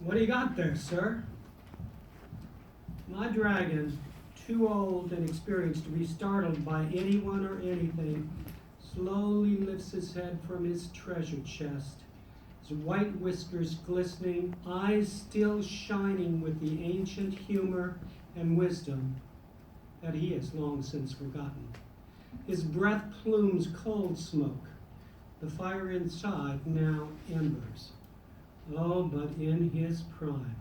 What do you got there, sir? My dragon, too old and experienced to be startled by anyone or anything, slowly lifts his head from his treasure chest, his white whiskers glistening, eyes still shining with the ancient humor and wisdom that he has long since forgotten. His breath plumes cold smoke, the fire inside now embers. Oh, but in his prime.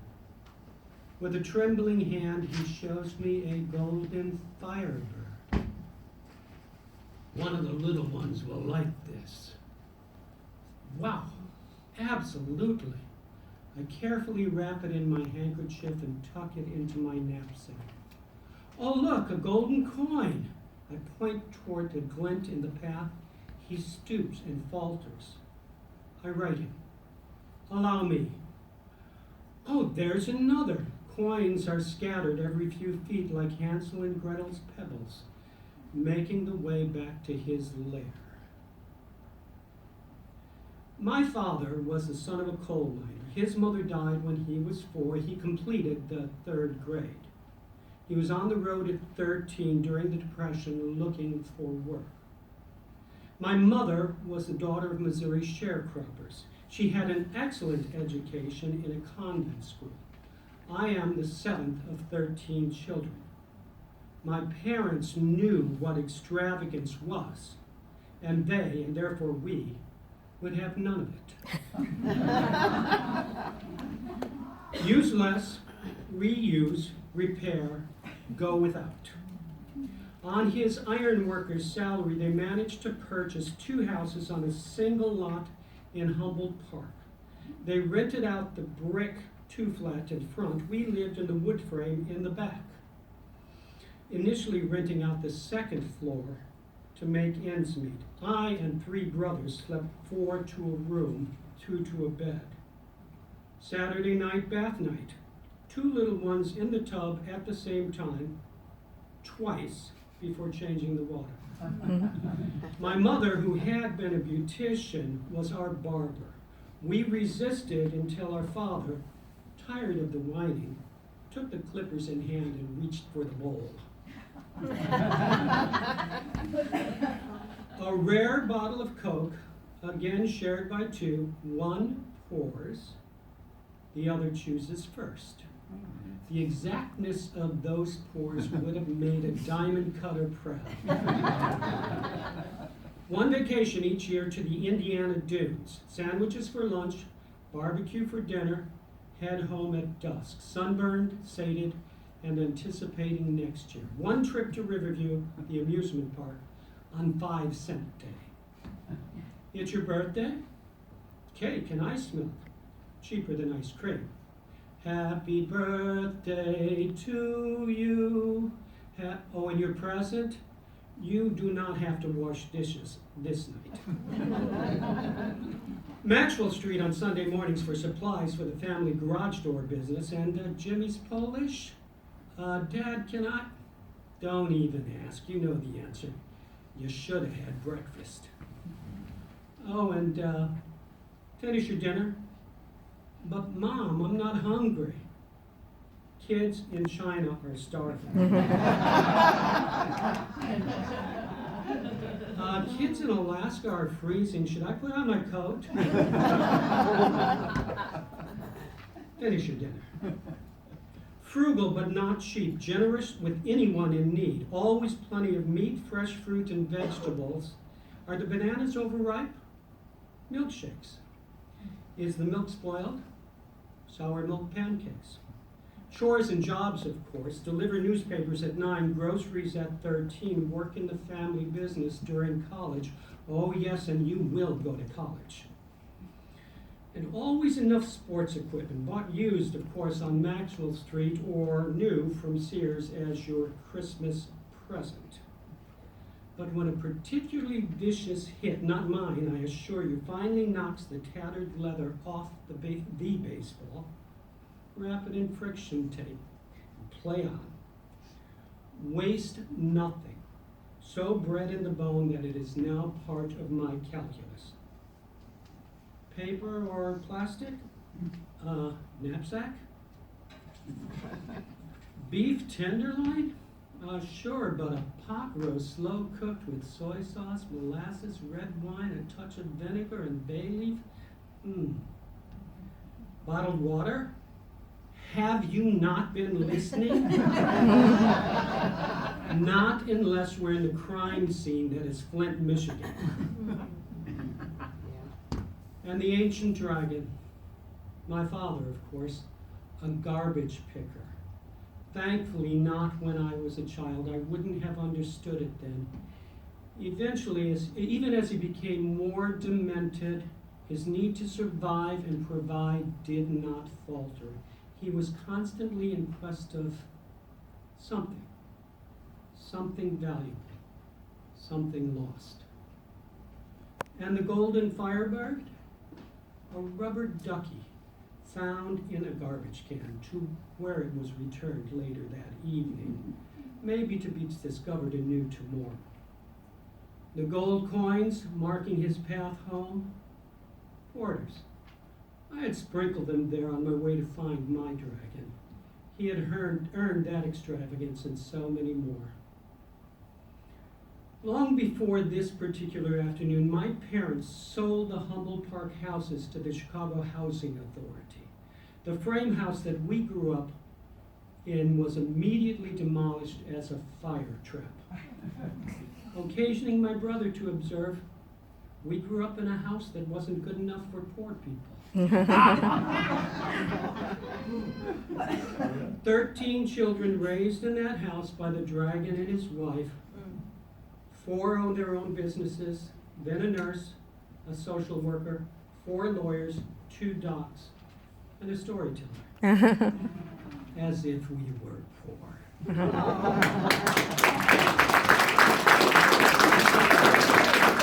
With a trembling hand, he shows me a golden firebird. One of the little ones will like this. Wow, absolutely. I carefully wrap it in my handkerchief and tuck it into my knapsack. Oh, look, a golden coin. I point toward the glint in the path. He stoops and falters. I write him. Allow me. Oh, there's another. Coins are scattered every few feet like Hansel and Gretel's pebbles, making the way back to his lair. My father was the son of a coal miner. His mother died when he was 4. He completed the 3rd grade. He was on the road at 13 during the Depression looking for work. My mother was the daughter of Missouri sharecroppers. She had an excellent education in a convent school. I am the 7th of 13 children. My parents knew what extravagance was, and they, and therefore we, would have none of it. Use less, reuse, repair, go without. On his ironworker's salary, they managed to purchase 2 houses on a single lot in Humboldt Park. They rented out the brick 2-flat in front. We lived in the wood frame in the back, initially renting out the 2nd floor to make ends meet. I and 3 brothers slept 4 to a room, 2 to a bed. Saturday night, bath night. 2 little ones in the tub at the same time, twice before changing the water. My mother, who had been a beautician, was our barber. We resisted until our father, tired of the whining, took the clippers in hand and reached for the bowl. A rare bottle of Coke, again shared by 2. One pours, the other chooses first. The exactness of those pours would have made a diamond cutter proud. One vacation each year to the Indiana Dunes. Sandwiches for lunch, barbecue for dinner, head home at dusk. Sunburned, sated, and anticipating next year. One trip to Riverview, the amusement park, on 5-cent day. It's your birthday? Cake and ice milk, cheaper than ice cream. Happy birthday to you. Oh, and your present? You do not have to wash dishes this night. Maxwell Street on Sunday mornings for supplies for the family garage door business. And Jimmy's Polish? Dad, can I? Don't even ask. You know the answer. You should have had breakfast. Oh, and finish your dinner. But Mom, I'm not hungry. Kids in China are starving. Kids in Alaska are freezing. Should I put on my coat? Finish your dinner. Frugal but not cheap, generous with anyone in need. Always plenty of meat, fresh fruit, and vegetables. Are the bananas overripe? Milkshakes. Is the milk spoiled? Sour milk pancakes. Chores and jobs, of course. Deliver newspapers at 9, groceries at 13, work in the family business during college. Oh yes, and you will go to college. And always enough sports equipment, bought used, of course, on Maxwell Street or new from Sears as your Christmas present. But when a particularly vicious hit, not mine, I assure you, finally knocks the tattered leather off the baseball, wrap it in friction tape, and play on. Waste nothing. So bred in the bone that it is now part of my calculus. Paper or plastic? Knapsack? Beef tenderloin? Sure, but a pot roast slow cooked with soy sauce, molasses, red wine, a touch of vinegar, and bay leaf? Bottled water? Have you not been listening? Not unless we're in the crime scene that is Flint, Michigan. And the ancient dragon, my father, of course, a garbage picker. Thankfully, not when I was a child. I wouldn't have understood it then. Eventually, even as he became more demented, his need to survive and provide did not falter. He was constantly in quest of something valuable, something lost. And the golden firebird? A rubber ducky found in a garbage can to where it was returned later that evening, maybe to be discovered anew tomorrow. The gold coins marking his path home? Quarters. I had sprinkled them there on my way to find my dragon. He had earned that extravagance and so many more. Long before this particular afternoon, my parents sold the Humboldt Park houses to the Chicago Housing Authority. The frame house that we grew up in was immediately demolished as a fire trap. Occasioning my brother to observe, we grew up in a house that wasn't good enough for poor people. 13 children raised in that house by the dragon and his wife. 4 owned their own businesses, then a nurse, a social worker, 4 lawyers, 2 docs, and a storyteller. As if we were poor.